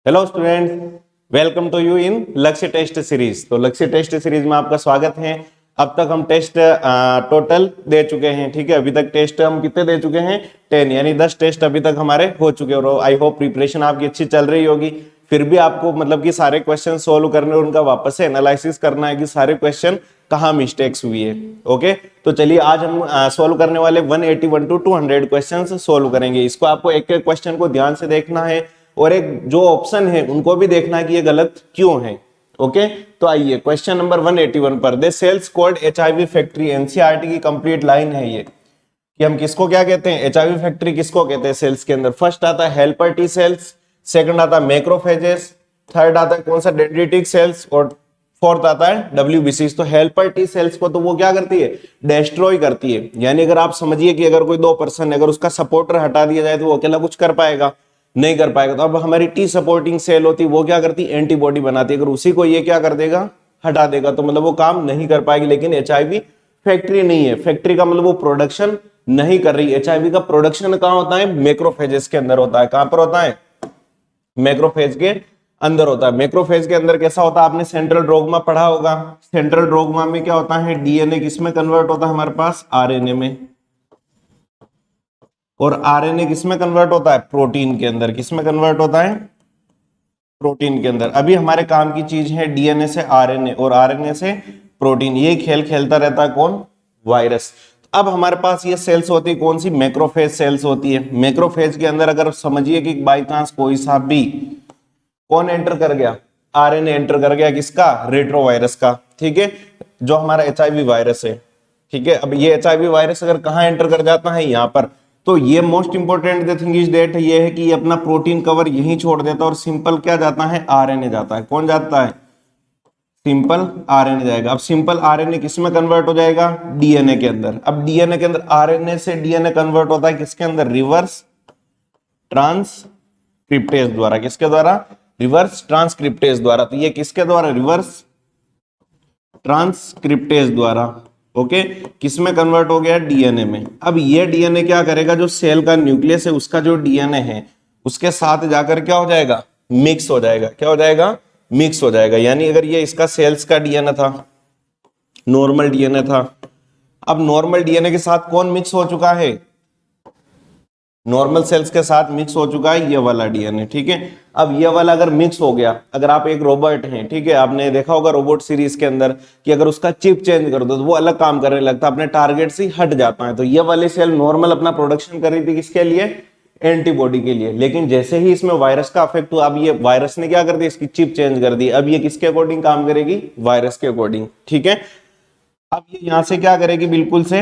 Hello students, welcome to you in Lakshya test series. तो लक्ष्य test series में आपका स्वागत है। अब तक हम टेस्ट टोटल दे चुके हैं। ठीक है, अभी तक टेस्ट हम कितने दे चुके हैं? 10, यानी 10 टेस्ट अभी तक हमारे हो चुके हैं। और आई होप प्रिपरेशन आपकी अच्छी चल रही होगी। फिर भी आपको मतलब कि सारे क्वेश्चन सोल्व करने और उनका वापस से एनालिसिस करना है कि सारे क्वेश्चन कहाँ मिस्टेक्स हुई है। ओके, तो चलिए आज हम सोल्व करने वाले 181 टू 200 क्वेश्चन सोल्व करेंगे। इसको आपको एक एक क्वेश्चन को ध्यान से देखना है और एक जो ऑप्शन है उनको भी देखना है कि ये गलत क्यों है। ओके, तो आइए क्वेश्चन नंबर 181 पर। The cells code HIV factory, NCERT की कंप्लीट लाइन है ये कि हम किसको क्या कहते हैं, एचआईवी फैक्ट्री किसको कहते हैं सेल्स के अंदर। फर्स्ट आता है हेल्पर टी सेल्स, सेकंड आता है मैक्रोफेजेस, थर्ड आता है कौन सा, डेंड्रिटिक सेल्स, और फोर्थ आता है डब्ल्यूबीसी। तो हेल्पर टी सेल्स को तो वो क्या करती है, डिस्ट्रॉय करती है। यानी अगर आप समझिए कि अगर कोई दो पर्सन है, अगर उसका सपोर्टर हटा दिया जाए तो वो अकेला कुछ कर पाएगा, नहीं कर पाएगा। तो अब हमारी टी सपोर्टिंग सेल होती है, वो क्या करती है, एंटीबॉडी बनाती है। अगर उसी को ये क्या कर देगा, हटा देगा, तो मतलब वो काम नहीं कर पाएगी। लेकिन एचआईवी फैक्ट्री नहीं है। फैक्ट्री का मतलब वो प्रोडक्शन नहीं कर रही। एचआईवी का प्रोडक्शन कहां होता है, मैक्रोफेजेस के अंदर होता है। कहां पर होता है, मैक्रोफेज के अंदर होता है। मैक्रोफेज के अंदर कैसा होता है, आपने सेंट्रल डोग्मा पढ़ा होगा। सेंट्रल डोग्मा में क्या होता है, डीएनए किसमें कन्वर्ट होता है हमारे पास, आरएनए में। और आरएनए किसमें कन्वर्ट होता है, प्रोटीन के अंदर। किसमें कन्वर्ट होता है, प्रोटीन के अंदर। अभी हमारे काम की चीज है डीएनए से आरएनए और आरएनए से प्रोटीन। ये खेल खेलता रहता है कौन, वायरस। अब हमारे पास ये सेल्स होती है कौन सी, मैक्रोफेज सेल्स होती है। मैक्रोफेज के अंदर अगर समझिए कि बाई चांस कोई सा भी कौन एंटर कर गया, आरएनए एंटर कर गया, किसका, रेट्रोवायरस का। ठीक है, जो हमारा एचआईवी वायरस है। ठीक है, अब ये एचआईवी वायरस अगर कहां एंटर कर जाता है, यहां पर, तो ये most important the thing is that ये है कि ये अपना प्रोटीन कवर यहीं छोड़ देता है और सिंपल क्या जाता है, आरएनए जाता है। कौन जाता है, सिंपल आरएनए जाएगा। अब सिंपल आरएनए किसमें कन्वर्ट हो जाएगा, डीएनए के अंदर। अब डीएनए के अंदर आरएनए से डीएनए कन्वर्ट होता है किसके अंदर, रिवर्स ट्रांसक्रिप्टेज द्वारा। किसके द्वारा, रिवर्स ट्रांसक्रिप्टेज द्वारा। तो ये किसके द्वारा, रिवर्स ट्रांसक्रिप्टेज द्वारा। ओके, किसमें कन्वर्ट हो गया, डीएनए में। अब ये डीएनए क्या करेगा, जो सेल का न्यूक्लियस है उसका जो डीएनए है उसके साथ जाकर क्या हो जाएगा, मिक्स हो जाएगा। क्या हो जाएगा, मिक्स हो जाएगा। यानी अगर ये इसका सेल्स का डीएनए था, नॉर्मल डीएनए था, अब नॉर्मल डीएनए के साथ कौन मिक्स हो चुका है, नॉर्मल सेल्स के साथ मिक्स हो चुका है ये वाला डीएनए। ठीक है, अब ये वाला अगर मिक्स हो गया, अगर आप एक रोबोट हैं, ठीक है, आपने देखा होगा रोबोट सीरीज के अंदर कि अगर उसका चिप चेंज कर दो तो वो अलग काम करने लगता है, अपने टारगेट से हट जाता है। तो ये वाली सेल नॉर्मल अपना प्रोडक्शन कर रही थी किसके लिए, एंटीबॉडी के लिए। लेकिन जैसे ही इसमें वायरस का अफेक्ट हुआ, अब ये वायरस ने क्या कर दिया, इसकी चिप चेंज कर दी। अब ये किसके अकॉर्डिंग काम करेगी, वायरस के अकॉर्डिंग। ठीक है, अब ये यहां से क्या करेगी, बिल्कुल से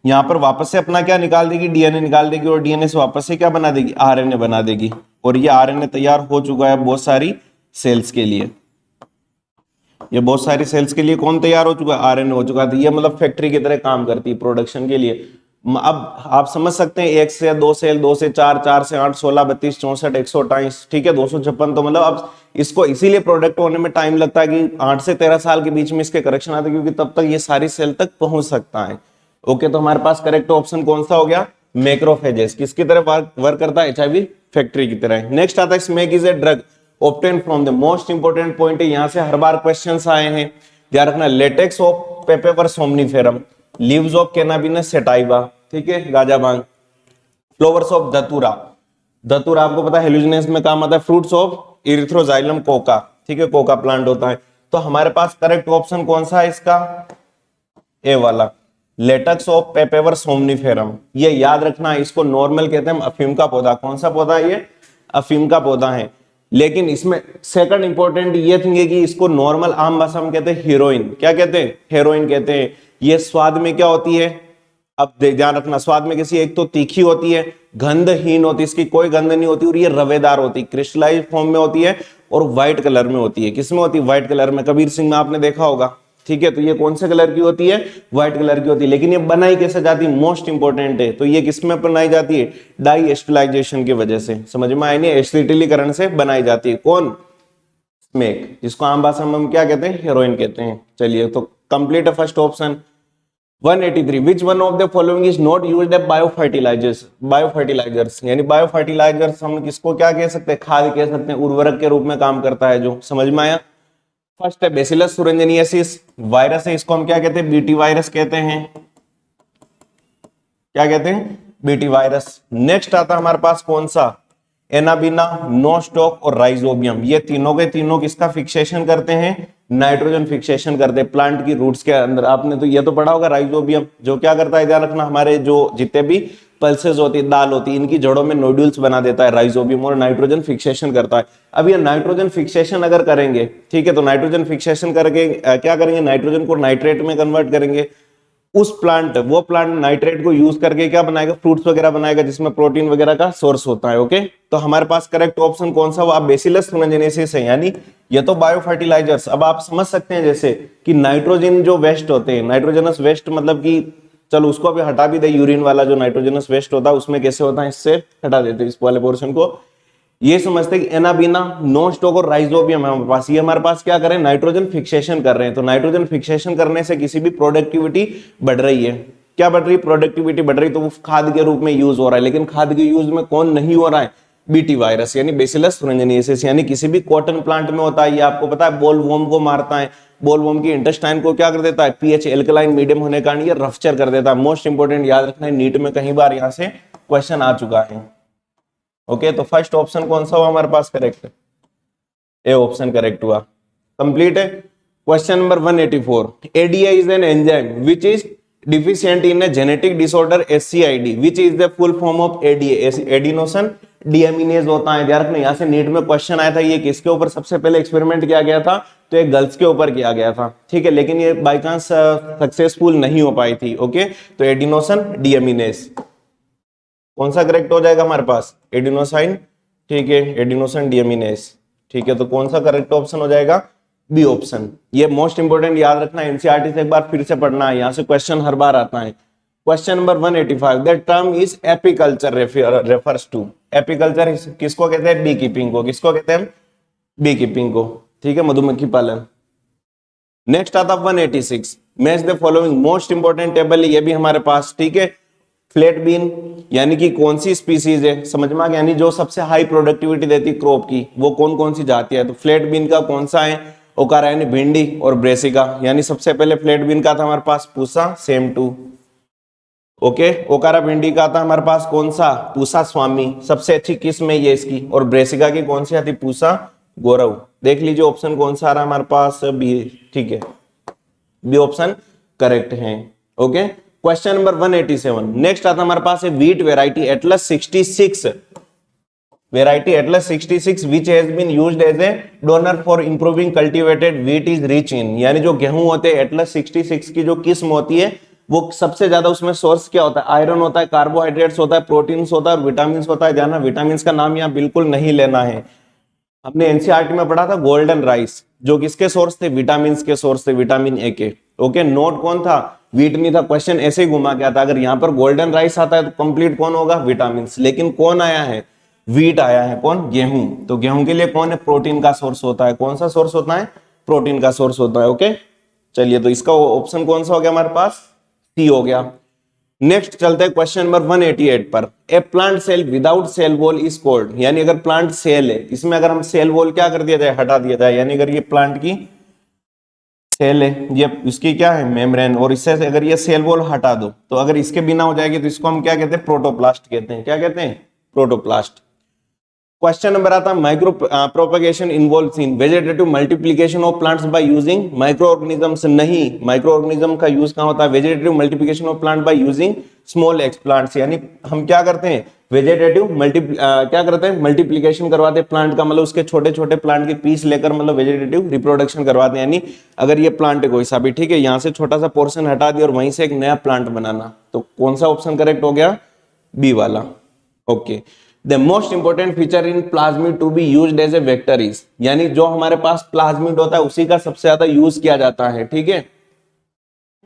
यहां पर वापस से अपना क्या निकाल देगी, डीएनए निकाल देगी, और डीएनए से वापस से क्या बना देगी, आरएनए बना देगी। और ये आरएनए तैयार हो चुका है बहुत सारी सेल्स के लिए। ये बहुत सारी सेल्स के लिए कौन तैयार हो चुका है, आरएनए हो चुका है। तो ये मतलब फैक्ट्री की तरह काम करती है प्रोडक्शन के लिए। अब आप समझ सकते हैं, 1 से 2 सेल, 2 से 4, 4 से 8, 16, 32, 64, 128, ठीक है, 256। तो मतलब अब इसको इसीलिए प्रोडक्ट होने में टाइम लगता है कि 8 से 13 साल के बीच में इसके करेक्शन आते हैं, क्योंकि तब तक ये सारी सेल तक पहुंच सकता है। ओके, तो हमारे पास करेक्ट ऑप्शन कौन सा हो गया, मैक्रोफेजेस। किसकी तरह वर्क करता है, एचआईवी फैक्ट्री की तरह। नेक्स्ट आता है smack is a drug obtain from the, most important point है, यहां से हर बार क्वेश्चंस आए हैं, ध्यान रखना। Latex of papaver somniferum, leaves of cannabinus sativa, ठीक है, गांजा भांग। फ्लावर्स ऑफ धतूरा, धतूरा आपको पता है हेलुजिनेंस में काम आता है। फ्रूट्स ऑफ इरिथ्रोजाइलम कोका, ठीक है, कोका प्लांट होता है। तो हमारे पास करेक्ट ऑप्शन कौन सा है इसका, ए वाला, लेटेक्स ऑफ पेपेवर सोमनीफेरम। ये याद रखना, इसको नॉर्मल कहते हैं अफीम का पौधा। कौन सा पौधा है ये, अफीम का पौधा है। लेकिन इसमें सेकंड इंपॉर्टेंट ये थिंग है कि इसको नॉर्मल आम भाषा में कहते हैं हीरोइन। क्या कहते हैं, हेरोइन कहते हैं। ये स्वाद में क्या होती है, अब ध्यान रखना, स्वाद में किसी, एक तो तीखी होती है, गंधहीन होती है, इसकी कोई गंध नहीं होती, और ये रवेदार होती है, क्रिस्टलाइज फॉर्म में होती है, और व्हाइट कलर में होती है। किसमें होती है, व्हाइट कलर में। कबीर सिंह में आपने देखा होगा। ठीक है, तो ये कौन से कलर की होती है, व्हाइट कलर की होती है। लेकिन ये बनाई कैसे जाती है, मोस्ट इंपोर्टेंट है। तो ये किसमें बनाई जाती है, डाई एस्टिलाइजेशन की वजह से। समझ में आई नहीं, एसिटिलीकरण से बनाई जाती है। कौन, स्मेक, जिसको आम भाषा में हम क्या कहते हैं, हेरोइन कहते हैं। चलिए, तो कंप्लीट है first option. 183 which one of the following is not used as biofertilizers यानी बायोफर्टिलाइजर्स हम किसको क्या कह सकते हैं, खाद कह सकते हैं, उर्वरक के रूप में काम करता है जो, समझ में आया। फर्स्ट है बेसिलस thuringiensis, वायरस है, इसको हम क्या कहते हैं, बीटी वायरस कहते हैं, क्या कहते हैं, बीटी वायरस। नेक्स्ट आता है हमारे पास कौन सा, एनाबिना, नोस्टॉक और राइजोबियम, ये तीनों के तीनों किसका फिक्सेशन करते हैं, नाइट्रोजन फिक्सेशन करते हैं प्लांट की रूट्स के अंदर। आपने तो ये तो पढ़ा होगा राइजोबियम, जो क्या करता है, ध्यान रखना, हमारे जो जितने भी पल्सेस होती है, दाल होती है, इनकी जड़ों में नोड्यूल्स बना देता है राइजोबियम और नाइट्रोजन फिक्सेशन करता है। अब ये नाइट्रोजन फिक्सेशन अगर करेंगे, ठीक है, तो नाइट्रोजन फिक्सेशन करके क्या करेंगे, नाइट्रोजन को नाइट्रेट में कन्वर्ट करेंगे। उस प्लांट, वो प्लांट नाइट्रेट को यूज करके क्या बनाएगा, फ्रूट्स वगैरह बनाएगा जिसमें प्रोटीन वगैरह का सोर्स होता है। ओके, तो हमारे पास करेक्ट ऑप्शन कौन सा, वो आप बेसिलस thuringiensis है, यानी ये तो बायो फर्टिलाइजर्स। अब आप समझ सकते हैं जैसे कि नाइट्रोजन जो वेस्ट होते हैं, नाइट्रोजनस वेस्ट मतलब कि चलो उसको अभी हटा भी दे, यूरिन वाला जो नाइट्रोजनस वेस्ट होता है उसमें कैसे होता है, इससे हटा देते हैं इस वाले पोर्शन को। ये समझते हैं कि एनाबिना, नोस्टॉक और राइजोबियम है हमारे पास, ये हमारे पास क्या कर रहे हैं, नाइट्रोजन फिक्सेशन कर रहे हैं। तो नाइट्रोजन फिक्सेशन करने से किसी भी प्रोडक्टिविटी बढ़ रही है, क्या बढ़ रही है, प्रोडक्टिविटी बढ़ रही है, तो वो खाद के रूप में यूज हो रहा है। लेकिन खाद के यूज में कौन नहीं हो रहा है, बीटी वायरस यानी बेसिलस thuringiensis, यानी किसी भी कॉटन प्लांट में होता है। ये आपको पता है बोलवॉर्म को मारता है, बोलवॉर्म की इंटेस्टाइन को क्या कर देता है, पीएच एल्कलाइन मीडियम होने के कारण ये रफ्चर कर देता है। मोस्ट इंपोर्टेंट याद रखना है, नीट में कई बार यहाँ से क्वेश्चन आ चुका है। ओके, तो फर्स्ट ऑप्शन कौन सा हुआ हमारे पास, करेक्ट, ए ऑप्शन करेक्ट हुआ। कंप्लीट है। Question number 184, ADI is an enzyme which is deficient in a genetic disorder SCID, which is the full form of ADA, adenosine deaminase होता है। ध्यान रखना, यहां से नीट में क्वेश्चन आया था, ये किसके ऊपर सबसे पहले एक्सपेरिमेंट किया गया था, तो ये गर्ल्स के ऊपर किया गया था, ठीक है, लेकिन ये बाय चांस सक्सेसफुल नहीं हो पाई थी। ओके, तो एडिनोसिन डीएमिनेज कौन सा करेक्ट हो जाएगा हमारे पास, एडिनोसाइन, ठीक है, एडिनोसिन डीएमिनेज, ठीक है, तो कौन सा करेक्ट ऑप्शन हो जाएगा, बी ऑप्शन। ये मोस्ट इंपोर्टेंट याद रखना, एनसीईआरटी से एक बार फिर से पढ़ना है, यहां से क्वेश्चन हर बार आता है। Question number 185, that term is apiculture refers to, apiculture किसको कहते हैं, बी कीपिंग को, किसको कहते हैं, बी कीपिंग को, ठीक है, मधुमक्खी पालन। नेक्स्ट आता 186, match the following, most important table ये भी हमारे पास, ठीक है। फ्लैट बीन यानी कि कौन सी स्पीसीज है, समझ में आ गया, यानी जो सबसे हाई प्रोडक्टिविटी देती क्रॉप की, वो कौन कौन सी जाती है, तो फ्लैट बीन का कौन सा है, ओकारा यानी भिंडी और ब्रेसिका, यानी सबसे पहले फ्लैट बीन का था हमारे पास पूसा सेम टू, ओके, ओकारा भिंडी का था हमारे पास कौन सा, पूसा स्वामी, सबसे अच्छी किस्म है ये इसकी, और ब्रेसिका की कौन सी आती, पूसा गौरव। देख लीजिए ऑप्शन कौन सा आ रहा है हमारे पास, बी, ठीक है, बी ऑप्शन करेक्ट है। ओके, क्वेश्चन नंबर 187, नेक्स्ट आता हमारे पास है wheat variety Atlas 66, variety Atlas 66 which has been used as a donor for improving cultivated wheat is rich in, यानी जो गेहूं होते हैं एटलस 66 की जो किस्म होती है, वो सबसे ज्यादा उसमें सोर्स क्या होता है, आयरन होता है, कार्बोहाइड्रेट्स होता है, प्रोटीन्स होता है और विटामिन होता है। ध्यान, विटामिन का नाम यहाँ बिल्कुल नहीं लेना है, हमने एनसीईआरटी में पढ़ा था गोल्डन राइस, जो किसके सोर्स थे, विटामिन के सोर्स थे, विटामिन ए के। ओके, नोट कौन था, व्हीट नहीं था, क्वेश्चन ऐसे ही घुमा के आता, अगर यहाँ पर गोल्डन राइस आता है तो कंप्लीट कौन होगा, विटामिन, लेकिन कौन आया है, व्हीट आया है, कौन, गेहूं, तो गेहूं के लिए कौन है, प्रोटीन का सोर्स होता है, कौन सा सोर्स होता है, प्रोटीन का सोर्स होता है। ओके, चलिए, तो इसका ऑप्शन कौन सा हो गया हमारे पास, सी हो गया। नेक्स्ट चलते हैं क्वेश्चन नंबर 188 पर, a plant cell without cell wall is called, यानी अगर प्लांट सेल है, इसमें अगर हम सेल वॉल क्या कर दिया जाए, हटा दिया जाए, यानी अगर ये प्लांट की सेल है, ये इसकी क्या है, मेम्ब्रेन, और इससे अगर ये सेल वॉल हटा दो, तो अगर इसके बिना हो जाएगी तो इसको हम क्या कहते हैं, प्रोटोप्लास्ट कहते हैं, क्या कहते हैं, प्रोटोप्लास्ट। क्वेश्चन नंबर आता है micro propagation involves in vegetative multiplication of plants by using micro organisms, नहीं, माइक्रो ऑर्गेनिज्म का यूज कहां होता है, vegetative multiplication of plant by using small x plants, यानी हम क्या करते हैं, वेजिटेटिव क्या करते हैं, मल्टीप्लिकेशन करवाते हैं प्लांट का, मतलब उसके छोटे छोटे प्लांट के पीस लेकर मतलब वेजिटेटिव रिप्रोडक्शन करवाते हैं। यानी अगर ये प्लांट है कोई सा भी, ठीक है, यहाँ से छोटा सा पोर्शन हटा दिया और वहीं से एक नया प्लांट बनाना, तो कौन सा ऑप्शन करेक्ट हो गया, बी वाला। Okay, the most important feature in plasmid to be used as a vector is, यानी जो हमारे पास प्लाज्मिड होता है उसी का सबसे ज्यादा यूज किया जाता है, ठीक है,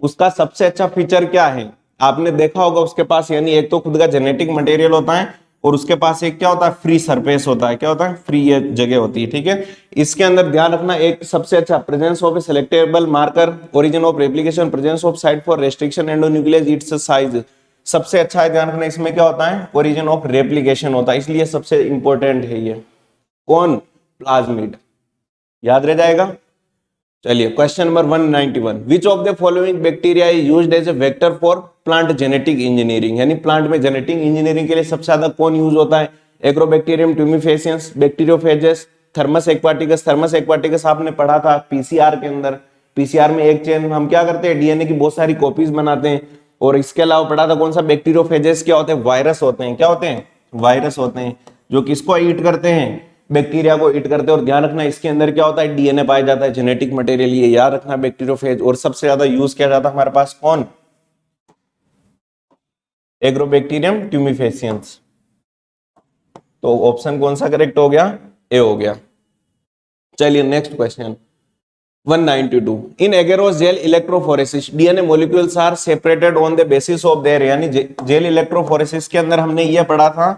उसका सबसे अच्छा फीचर क्या है, आपने देखा होगा उसके पास, यानी एक तो खुद का जेनेटिक मटेरियल होता है और उसके पास एक क्या होता है, फ्री सरफेस होता है। क्या होता है, फ्री ये जगह होती है, ठीक है। इसके अंदर ध्यान रखना, एक सबसे अच्छा presence of A selectable marker, origin of replication, presence of site for restriction endonuclease, it's size. सबसे अच्छा है, ध्यान रखना इसमें क्या होता है, ओरिजिन ऑफ रेप्लिकेशन होता है, इसलिए सबसे इंपॉर्टेंट है ये। कौन, प्लाज्मिड, याद रह जाएगा। चलिए question number 191, which of the following bacteria is used as a vector for plant genetic engineering, यानी प्लांट में जेनेटिक इंजीनियरिंग के लिए सबसे ज्यादा कौन यूज होता है। Agrobacterium tumefaciens, bacteriophages, Thermus aquaticus. Thermus aquaticus आपने पढ़ा था पीसीआर के अंदर। पीसीआर में एक चेन हम क्या करते हैं, डीएनए की बहुत सारी कॉपीज बनाते हैं। और इसके अलावा पढ़ा था कौन सा, बैक्टीरियोफेजेस क्या होते हैं, वायरस होते हैं। क्या होते हैं, वायरस होते हैं, जो किसको ईट करते हैं, बैक्टीरिया को ईट करते हैं। और ध्यान रखना इसके अंदर क्या होता है, डीएनए पाया जाता है, जेनेटिक मटेरियल, ये याद रखना बैक्टीरियोफेज। और सबसे ज्यादा यूज किया जाता है हमारे पास कौन, एग्रोबैक्टीरियम ट्यूमिफेसियंस। तो ऑप्शन कौन सा करेक्ट हो गया, ए हो गया। चलिए next question 192, in agarose gel electrophoresis DNA molecules are separated on the basis of their, यानी जेल इलेक्ट्रोफोरेसिस के अंदर हमने ये पढ़ा था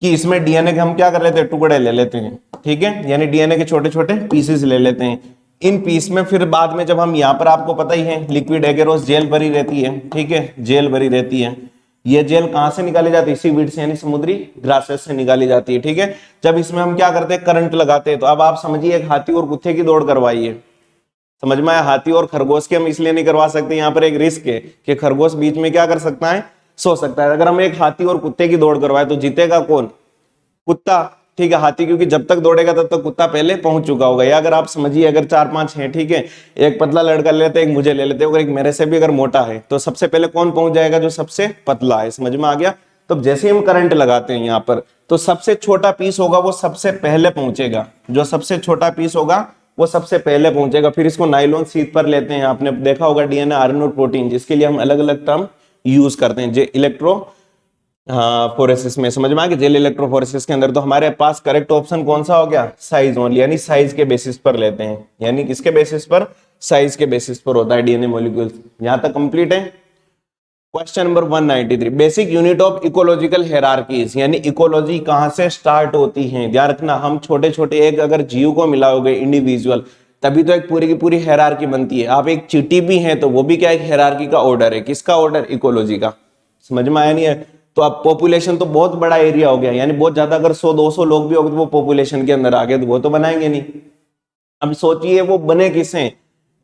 कि इसमें डीएनए के हम क्या कर लेते हैं, टुकड़े ले लेते हैं, ठीक है, यानी डीएनए के छोटे छोटे पीसेस ले लेते हैं। इन पीस में फिर बाद में जब हम यहाँ पर, आपको पता ही है लिक्विड एगेरोस जेल भरी रहती है, ठीक है, जेल भरी रहती है। ये जेल कहां से निकाली जाती है, सीवीड से, यानी समुद्री ग्रासेस से निकाली जाती है, ठीक है। जब इसमें हम क्या करते हैं, करंट लगाते हैं। तो अब आप समझिए, एक हाथी और कुत्ते की दौड़ करवाइए, समझ में आया। हाथी और खरगोश की हम इसलिए नहीं करवा सकते, यहाँ पर एक रिस्क है कि खरगोश बीच में क्या कर सकता है, सो सकता है। अगर हम एक हाथी और कुत्ते की दौड़ करवाए तो जीतेगा कौन, कुत्ता, ठीक है। हाथी क्योंकि जब तक दौड़ेगा तब तक कुत्ता पहले पहुंच चुका होगा। या अगर आप समझिए, अगर 4-5 हैं, ठीक है, एक पतला लड़का ले लेते हैं, एक मुझे ले लेते हैं, अगर एक मेरे से भी अगर मोटा है, तो सबसे पहले कौन पहुंच जाएगा, जो सबसे पतला है। समझ में आ गया। तो जैसे हम करंट लगाते हैं यहाँ पर, तो सबसे छोटा पीस होगा वो सबसे पहले पहुंचेगा, जो सबसे छोटा पीस होगा वो सबसे पहले पहुंचेगा। फिर इसको नाइलॉन शीट पर लेते हैं, आपने देखा होगा डीएनए, आरएनए और प्रोटीन, जिसके लिए हम अलग अलग टर्म यूज करते हैं। जे इलेक्ट्रो फोरेसिस में, समझ में आ गया, जेल इलेक्ट्रोफोरेसिस के अंदर। तो हमारे पास करेक्ट ऑप्शन कौन सा हो गया, साइज ओनली, यानी साइज के बेसिस पर लेते हैं, यानी किसके बेसिस पर, साइज के बेसिस पर होता है डीएनए मॉलिक्यूल्स। यहां तक कंप्लीट है। Question number 193, basic unit of ecological hierarchies, यानी इकोलॉजी कहां से स्टार्ट होती है। ध्यान रखना, हम छोटे छोटे एक अगर जीव को मिलाओगे इंडिविजुअल, तभी तो एक पूरी की पूरी हायरार्की बनती है। आप एक चींटी भी हैं तो वो भी क्या, एक हायरार्की का ऑर्डर है। किसका ऑर्डर, इकोलॉजी का। समझ में आया नहीं है। तो अब पॉपुलेशन तो बहुत बड़ा एरिया हो गया, यानी बहुत ज्यादा, अगर 100-200 लोग भी हो गए तो वो पॉपुलेशन के अंदर आ गए, तो वो तो बनाएंगे नहीं। अब सोचिए वो बने किससे,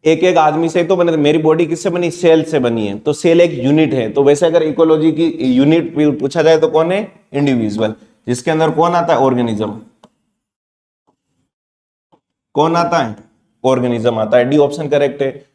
एक एक आदमी से तो बने। तो मेरी बॉडी किससे बनी, सेल से बनी है, तो सेल एक यूनिट है। तो वैसे अगर इकोलॉजी की यूनिट पूछा जाए तो कौन है, इंडिविजुअल, जिसके अंदर कौन आता है, ऑर्गेनिज्म। कौन आता है, ऑर्गेनिज्म आता है। डी ऑप्शन करेक्ट है।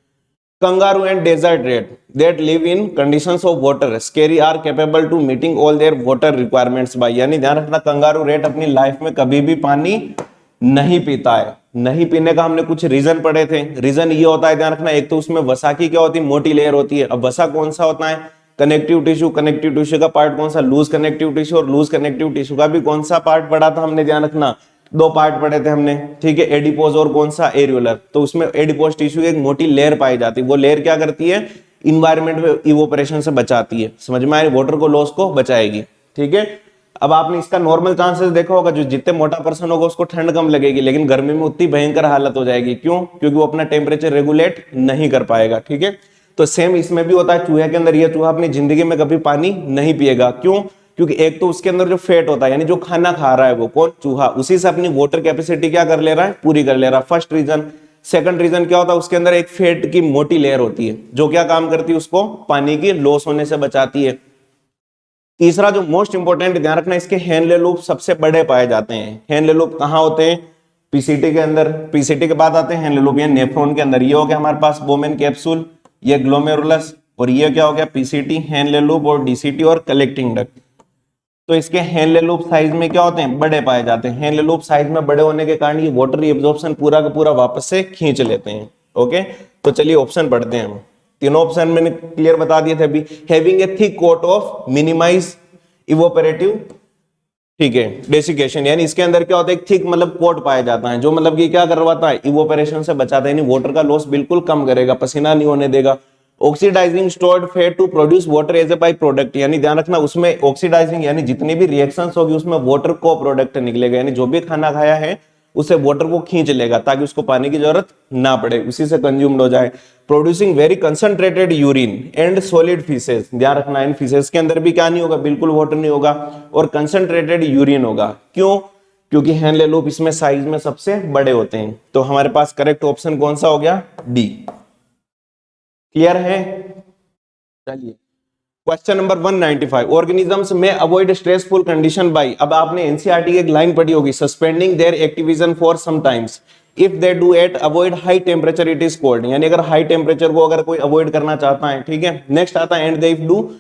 Kangaroo and desert rat that live in conditions of water scary are capable to meeting all their water requirements by, यानी ध्यान रखना, कंगारू रेट अपनी लाइफ में कभी भी पानी नहीं पीता है। नहीं पीने का हमने कुछ रीजन पढ़े थे। रीजन ये होता है, ध्यान रखना, एक तो उसमें वसा की क्या होती है, मोटी लेयर होती है। अब वसा कौन सा होता है, कनेक्टिव टिश्यू। कनेक्टिव टिश्यू का पार्ट कौन सा, लूज कनेक्टिव टिश्यू। और लूज कनेक्टिव टिश्यू का भी कौन सा पार्ट पढ़ा था हमने, ध्यान रखना, 2 पार्ट पढ़े थे हमने, ठीक है, एडिपोज और कौन सा, एरियोलर। तो उसमें एडिपोज टिश्यू एक मोटी लेयर पाई जाती है। वो लेयर क्या करती है, इन्वायरमेंट में इवोपरेशन से बचाती है। समझ में आए, वाटर को लॉस को बचाएगी, ठीक है। अब आपने इसका नॉर्मल चांसेस देखा होगा, जो जितने मोटा पर्सन होगा उसको ठंड कम लगेगी, लेकिन गर्मी में उतनी भयंकर हालत हो जाएगी। क्यों, क्योंकि वो अपना टेम्परेचर रेगुलेट नहीं कर पाएगा, ठीक है। तो सेम इसमें भी होता है चूहे के अंदर। ये चूहा अपनी जिंदगी में कभी पानी नहीं पिएगा। क्यों, क्योंकि एक तो उसके अंदर जो फैट होता है, यानी जो खाना खा रहा है वो कौन, चूहा, उसी से अपनी वाटर कैपेसिटी क्या कर ले रहा है, पूरी कर ले रहा है। First reason. सेकंड रीजन क्या होता है, उसके अंदर एक फैट की मोटी लेयर होती है, जो क्या काम करती है, उसको पानी की लॉस होने से बचाती है। तीसरा जो मोस्ट इंपोर्टेंट, ध्यान रखना, इसके हेनले लूप सबसे बड़े पाए जाते हैं। हेनले लूप कहां होते हैं, पीसीटी के अंदर। पीसीटी के बाद आते हैं हेनले लूप, ये नेफ्रॉन के अंदर। ये हो गया हमारे पास बोमेन कैप्सूल, ये ग्लोमेरुलस, और ये क्या हो गया, पीसीटी, हेनले लूप, और डीसीटी और कलेक्टिंग डक्ट। तो इसके हेनले लूप साइज में क्या होते हैं, बड़े पाए जाते हैं। हेनले लूप साइज में बड़े होने के कारण ये वाटर एब्जॉर्प्शन पूरा का पूरा वापस से खींच लेते हैं। ओके, तो चलिए ऑप्शन पढ़ते हैं हम। तीनों ऑप्शन मैंने क्लियर बता दिए थे अभी। Having a thick coat of minimize evaporative, ठीक है, डेसिकेशन, यानी इसके अंदर क्या होता है, एक थिक मतलब कोट पाया जाता है, जो मतलब कि क्या करवाता है, इवोपरेशन से बचाता है, यानी वाटर का लॉस बिल्कुल कम करेगा, पसीना नहीं होने देगा। Oxidizing stored fat to produce water as a by product, यानी ध्यान रखना उसमें ऑक्सीडाइजिंग यानी जितनी भी रिएक्शंस होगी उसमें वाटर को प्रोडक्ट निकलेगा, यानी जो भी खाना खाया है उसे वाटर को खींच लेगा ताकि उसको पानी की जरूरत ना पड़े, उसी से कंज्यूम्ड हो जाए। Producing very concentrated urine and solid faeces, ध्यान रखना इन फीसेस के अंदर भी क्या नहीं होगा, बिल्कुल वाटर नहीं होगा और कंसंट्रेटेड यूरिन होगा। क्यों? क्योंकि हेनले लूप इसमें साइज में सबसे बड़े होते हैं। तो हमारे पास करेक्ट ऑप्शन कौन सा हो गया? डी। क्लियर है? चलिए क्वेश्चन नंबर 195, ऑर्गेनिजम्स में अवॉइड स्ट्रेसफुल कंडीशन बाय, अब आपने एनसीईआरटी की एक लाइन पढ़ी होगी, suspending their activism for some times if they do at avoid high temperature it is cold, यानी अगर हाई टेम्परेचर को अगर कोई अवॉइड करना चाहता है, ठीक है। नेक्स्ट आता है and they if do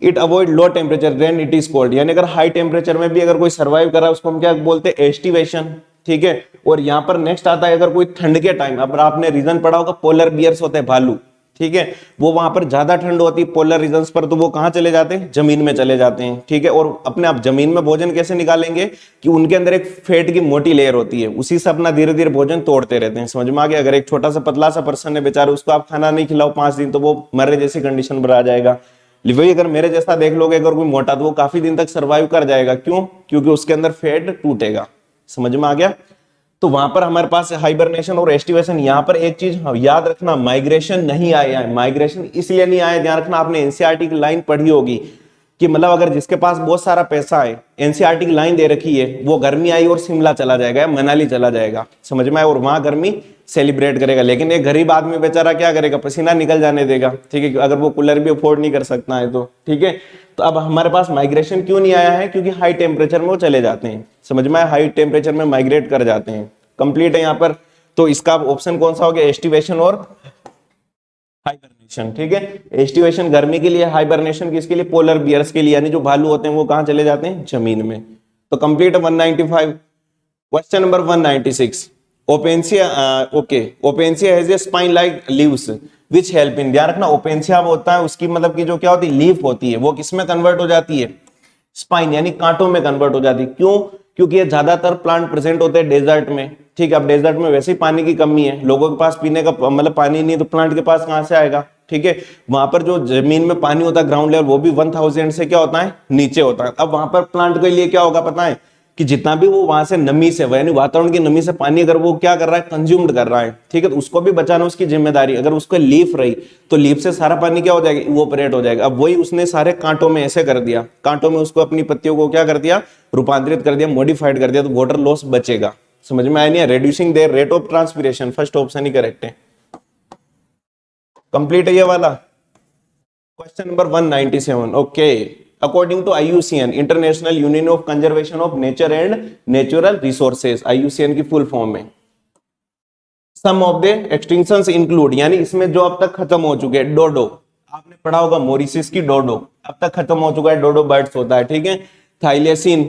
it avoid low temperature then it is cold, यानी अगर हाई टेम्परेचर में भी अगर कोई सर्वाइव कर रहा है उसको हम क्या बोलते हैं? एस्टिवेशन, ठीक है। और यहाँ पर नेक्स्ट आता है अगर कोई ठंड के टाइम, अब आपने रीजन पढ़ा होगा, पोलर बियर्स होते हैं भालू, ठीक है, वो वहां पर ज्यादा ठंड होती है पोलर रीजन्स पर, तो वो कहां चले जाते हैं? जमीन में चले जाते हैं, ठीक है। और अपने आप जमीन में भोजन कैसे निकालेंगे कि उनके अंदर एक फेट की मोटी लेयर होती है, उसी से अपना धीरे धीरे भोजन तोड़ते रहते हैं। समझ में आ गया? अगर एक छोटा सा पतला सा पर्सन है बेचारा, उसको आप खाना नहीं खिलाओ 5 दिन तो वो मरे जैसी कंडीशन पर आ जाएगा। वही अगर मेरे जैसा देख लोगे अगर कोई मोटा, तो वो काफी दिन तक सर्वाइव कर जाएगा। क्यों? क्योंकि उसके अंदर फेट टूटेगा। समझ में आ गया? तो वहां पर हमारे पास हाइबरनेशन और एस्टिवेशन। यहां पर एक चीज याद रखना, माइग्रेशन नहीं आया है। माइग्रेशन इसलिए नहीं आया, ध्यान रखना, आपने एनसीईआरटी की लाइन पढ़ी होगी कि मतलब अगर जिसके पास बहुत सारा पैसा है, एनसीईआरटी की लाइन दे रखी है, वो गर्मी आई और शिमला चला जाएगा या मनाली चला जाएगा, समझ में आया, और वहां गर्मी सेलिब्रेट करेगा। लेकिन एक गरीब आदमी बेचारा क्या करेगा? पसीना निकल जाने देगा, ठीक है, अगर वो कूलर भी अफोर्ड नहीं कर सकता है तो, ठीक है। तो अब हमारे पास माइग्रेशन क्यों नहीं आया है? क्योंकि हाई टेम्परेचर में वो चले जाते हैं। समझ में आया? हाई टेम्परेचर में माइग्रेट कर जाते हैं। कंप्लीट है यहाँ पर। तो इसका ऑप्शन कौन सा हो गया? एस्टिवेशन और हाइबरनेशन, ठीक है। एस्टिवेशन गर्मी के लिए, हाइबरनेशन किसके लिए? पोलर बियर्स के लिए, यानी जो भालू होते हैं वो कहां चले जाते हैं? जमीन में। तो complete 195। Question number 196, opuntia, okay, opuntia has a spine like leaves which help in, ध्यान रखना ओपेंसिया होता है उसकी मतलब की जो क्या होती है? लीफ होती है, वो किसमें कन्वर्ट हो जाती है? स्पाइन, यानी कांटों में कन्वर्ट हो जाती है। क्यों? क्योंकि ये ज्यादातर प्लांट प्रेजेंट होते हैं डेजर्ट में, ठीक है। अब डेजर्ट में वैसे ही पानी की कमी है, लोगों के पास पीने का मतलब पानी नहीं, तो प्लांट के पास कहां से आएगा, ठीक है। वहां पर जो जमीन में पानी होता है ग्राउंड लेवल, वो भी 1000 से क्या होता है? नीचे होता है। अब वहां पर प्लांट के लिए क्या होगा पता है? कि जितना भी वो वहां से नमी से, यानी वातावरण की नमी से पानी अगर वो क्या कर रहा है? कंज्यूम्ड कर रहा है, ठीक है, तो उसको भी बचाना उसकी जिम्मेदारी। अगर उसको लीफ रही तो लीफ से सारा पानी क्या हो जाएगा? इवोपरेट हो जाएगा। अब वही उसने सारे कांटों में ऐसे कर दिया, कांटों में उसको अपनी पत्तियों को क्या कर दिया? रूपांतरित कर दिया, मॉडिफाइड कर दिया, तो वाटर लॉस बचेगा। समझ में आया नहीं? Reducing their rate of transpiration, first option ही करेक्ट है। कंप्लीट है ये वाला। Question number 197, okay, according to IUCN, international union of conservation of nature and natural resources, IUCN की फुल फॉर्म में, some of the extinctions include, यानी इसमें जो अब तक खत्म हो चुके हैं, डोडो, आपने पढ़ा होगा मॉरिशस की डोडो, अब तक खत्म हो चुका है, डोडो बर्ड्स होता है, ठीक है। थाइलेसिन,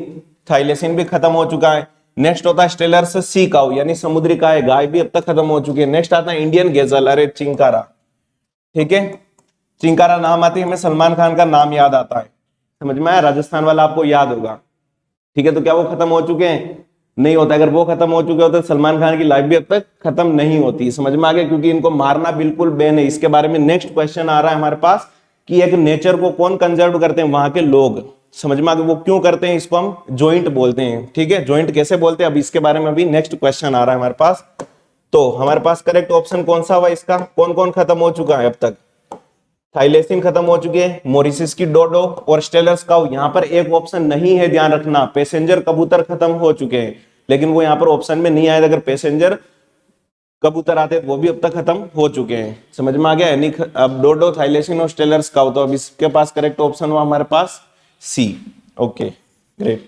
थाइलेसिन भी खत्म हो चुका है। नेक्स्ट होता है स्टेलर्स सी काउ, यानी समुद्री गाय, गाय भी अब तक खत्म हो चुकी है। नेक्स्ट आता है इंडियन गेजल, अरे चिंकारा, ठीक है, चिंकारा नाम आती है हमें सलमान खान का नाम याद आता है। समझ में आया? राजस्थान वाला आपको याद होगा, ठीक है। तो क्या वो खत्म हो चुके हैं? नहीं होता। अगर वो खत्म हो चुके होते तो सलमान खान की लाइफ भी अब तक खत्म नहीं होती। समझ में आ गया? क्योंकि इनको मारना बिल्कुल बैन है। इसके बारे में नेक्स्ट क्वेश्चन आ रहा है हमारे पास कि एक नेचर को कौन कंजर्व करते हैं? वहां के लोग। समझ में आ गया? वो क्यों करते हैं? इसको हम जॉइंट बोलते हैं, ठीक है। जॉइंट कैसे बोलते हैं अब इसके बारे में अभी नेक्स्ट क्वेश्चन आ रहा है हमारे पास। तो हमारे पास करेक्ट ऑप्शन कौन सा हुआ इसका? कौन कौन खत्म हो चुका है अब तक? थाइलेसिन खत्म हो चुकी है, मॉरिशस की डोडो और स्टेलर्स काउ। यहां पर एक ऑप्शन नहीं है, ध्यान रखना, पैसेंजर कबूतर खत्म हो चुके हैं, लेकिन वो यहां पर ऑप्शन में नहीं आए। अगर पैसेंजर कबूतर आते तो वो भी अब तक खत्म हो चुके हैं। समझ में आ गया? यानी अब डोडो, थाइलेसिन और स्टेलर्स काउ। तो अब इसके पास करेक्ट ऑप्शन हुआ हमारे पास सी। Okay, great.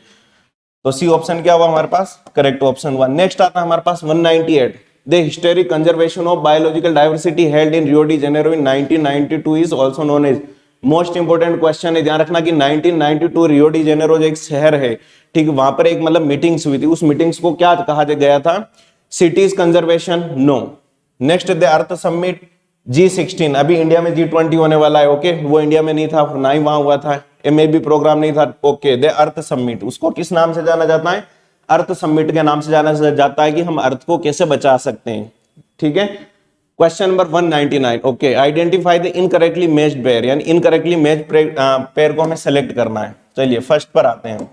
तो सी ऑप्शन क्या हुआ हमारे पास? करेक्ट ऑप्शन हुआ। नेक्स्ट आता है हमारे पास 198, The historic conservation of biological diversity held in Rio de Janeiro in 1992 is also known as, most important question है, ध्यान रखना कि 1992 रियो डी जेनेरो जो एक शहर है, ठीक, वहां पर एक मतलब मीटिंग्स हुई थी। उस मीटिंग्स को क्या कहा गया था? Cities conservation, no. Next the earth summit G16, अभी इंडिया में G20 होने वाला है, ओके, वो इंडिया में नहीं था, ना ही वहां हुआ था, MAB प्रोग्राम नहीं था, ओके। द अर्थ समिट, उसको किस नाम से जाना जाता है? अर्थ समिट के नाम से जाना जाता है कि हम अर्थ को कैसे बचा सकते हैं, ठीक है। Question number 199, okay, identify the incorrectly matched pair, यानी इनकरेक्टली मैच्ड पेयर को हमें सेलेक्ट करना है। चलिए फर्स्ट पर आते हैं,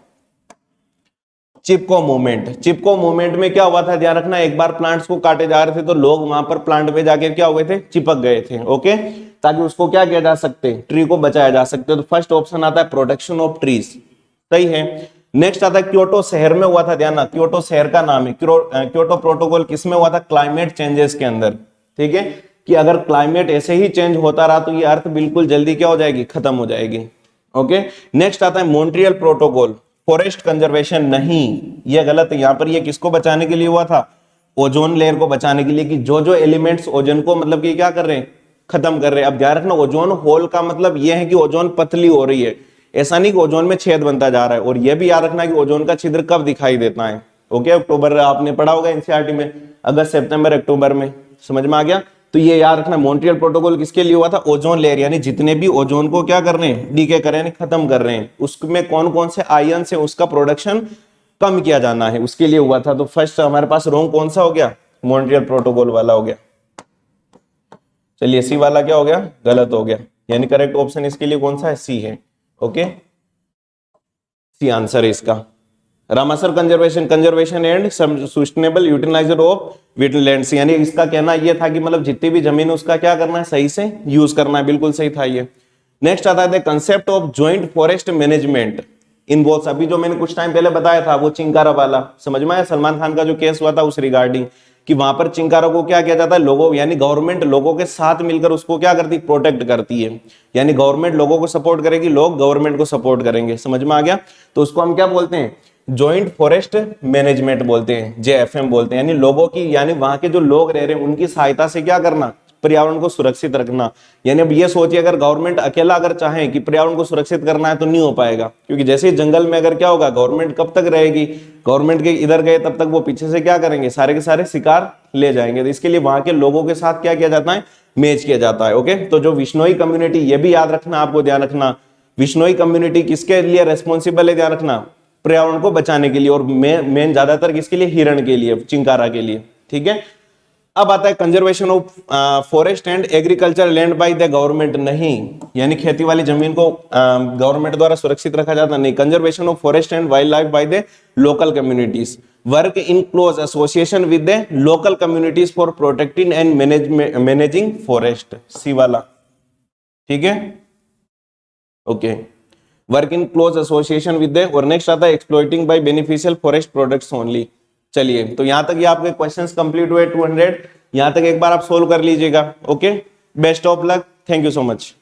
चिपको मूवमेंट। चिपको मूवमेंट में क्या हुआ था, ध्यान रखना, एक बार प्लांट्स को काटे जा रहे थे तो लोग वहां पर प्लांट पे जाके क्या हुए थे, चिपक गए थे, ओके, ताकि उसको क्या किया जा सकते, ट्री को बचाया जा सकते। तो फर्स्ट ऑप्शन आता है प्रोटेक्शन ऑफ ट्रीज, सही है। नेक्स्ट आता है क्योटो शहर में हुआ था, ध्यान रखना, क्योटो शहर का नाम है। क्योटो प्रोटोकॉल किस में हुआ था, क्लाइमेट चेंजेस के अंदर, ठीक है, कि अगर क्लाइमेट ऐसे ही चेंज होता रहा तो ये अर्थ बिल्कुल जल्दी क्या हो जाएगी, खत्म हो जाएगी, ओके। नेक्स्ट आता है मॉन्ट्रियल प्रोटोकॉल, फॉरेस्ट कंजर्वेशन नहीं, ये गलत है। यहां पर ये किसको बचाने के लिए हुआ था, ओजोन लेयर को बचाने के लिए, कि जो जो एलिमेंट्स ओजोन को मतलब कि क्या कर रहे हैं, खत्म कर रहे हैं। अब ध्यान रखना, ओजोन होल का मतलब ये है कि ओजोन पतली हो रही है, ऐसा नहीं कि ओजोन में छेद बनता जा रहा है। और ये भी याद रखना कि ओजोन का छिद्र कब दिखाई देता है, ओके, अक्टूबर, आपने पढ़ा होगा एनसीईआरटी में, अगस्त सितंबर अक्टूबर में, समझ में आ गया। तो ये याद रखना, मॉन्ट्रियल प्रोटोकॉल किसके लिए हुआ था, ओजोन लेयर, यानी जितने भी ओजोन को क्या कर रहे हैं, डीके कर रहे हैं, खत्म कर रहे हैं, उसमें कौन कौन से आयन से उसका प्रोडक्शन कम किया जाना है, उसके लिए हुआ था। तो फर्स्ट हमारे पास रॉन्ग कौन सा हो गया, मॉन्ट्रियल प्रोटोकॉल वाला हो गया। चलिए सी वाला क्या हो गया, गलत हो गया, यानी करेक्ट ऑप्शन इसके लिए कौन सा है, सी है, ओके, सी आंसर है इसका। Ramsar conservation, conservation and sustainable utilizer of wetlands, यानी इसका कहना यह था कि मतलब जितनी भी जमीन उसका क्या करना है, सही से यूज करना है, बिल्कुल सही था ये। नेक्स्ट आता है concept of joint forest management involves, अभी जो मैंने कुछ टाइम पहले बताया था वो चिंकारा वाला, समझ में आया, सलमान खान का जो केस हुआ था उस रिगार्डिंग, कि वहां पर चिंकारा को क्या किया जाता है, लोगों यानी गवर्नमेंट लोगों के साथ मिलकर उसको क्या करती, प्रोटेक्ट करती है, यानी गवर्नमेंट लोगों को सपोर्ट करेगी, लोग गवर्नमेंट को सपोर्ट करेंगे, समझ में आ गया। तो उसको हम क्या बोलते हैं, जॉइंट फॉरेस्ट मैनेजमेंट बोलते हैं, जेएफएम बोलते हैं, यानी लोगों की, यानी वहां के जो लोग रह रहे हैं उनकी सहायता से क्या करना, पर्यावरण को सुरक्षित रखना। यानी अब ये सोचिए, अगर गवर्नमेंट अकेला अगर चाहे कि पर्यावरण को सुरक्षित करना है तो नहीं हो पाएगा, क्योंकि जैसे ही जंगल में अगर क्या होगा, गवर्नमेंट कब तक रहेगी, गवर्नमेंट के इधर गए तब तक वो पीछे से क्या करेंगे, सारे के सारे शिकार ले जाएंगे। तो इसके लिए वहां के लोगों के साथ क्या किया जाता है, मैच किया जाता है, ओके। तो जो विश्नोई कम्युनिटी, ये भी याद रखना, आपको ध्यान रखना, विश्नोई कम्युनिटी किसके लिए रेस्पॉन्सिबल है, ध्यान रखना, पर्यावरण को बचाने के लिए, और मेन ज्यादातर किसके लिए, हिरण के लिए, चिंकारा के लिए, ठीक है। अब आता है conservation of forest and agriculture land by the government, नहीं, यानी खेती वाली जमीन को गवर्नमेंट द्वारा सुरक्षित रखा जाता नहीं। Conservation of forest and wild life by the local communities, work in close association with the local communities for protecting and managing forest, C वाला, ठीक है, okay, work in close association with the, और next आता है exploiting by beneficial forest products only. चलिए तो यहां तक ये आपके क्वेश्चंस कंप्लीट हुए 200, यहां तक एक बार आप सोल्व कर लीजिएगा, okay, best of luck, thank you so much.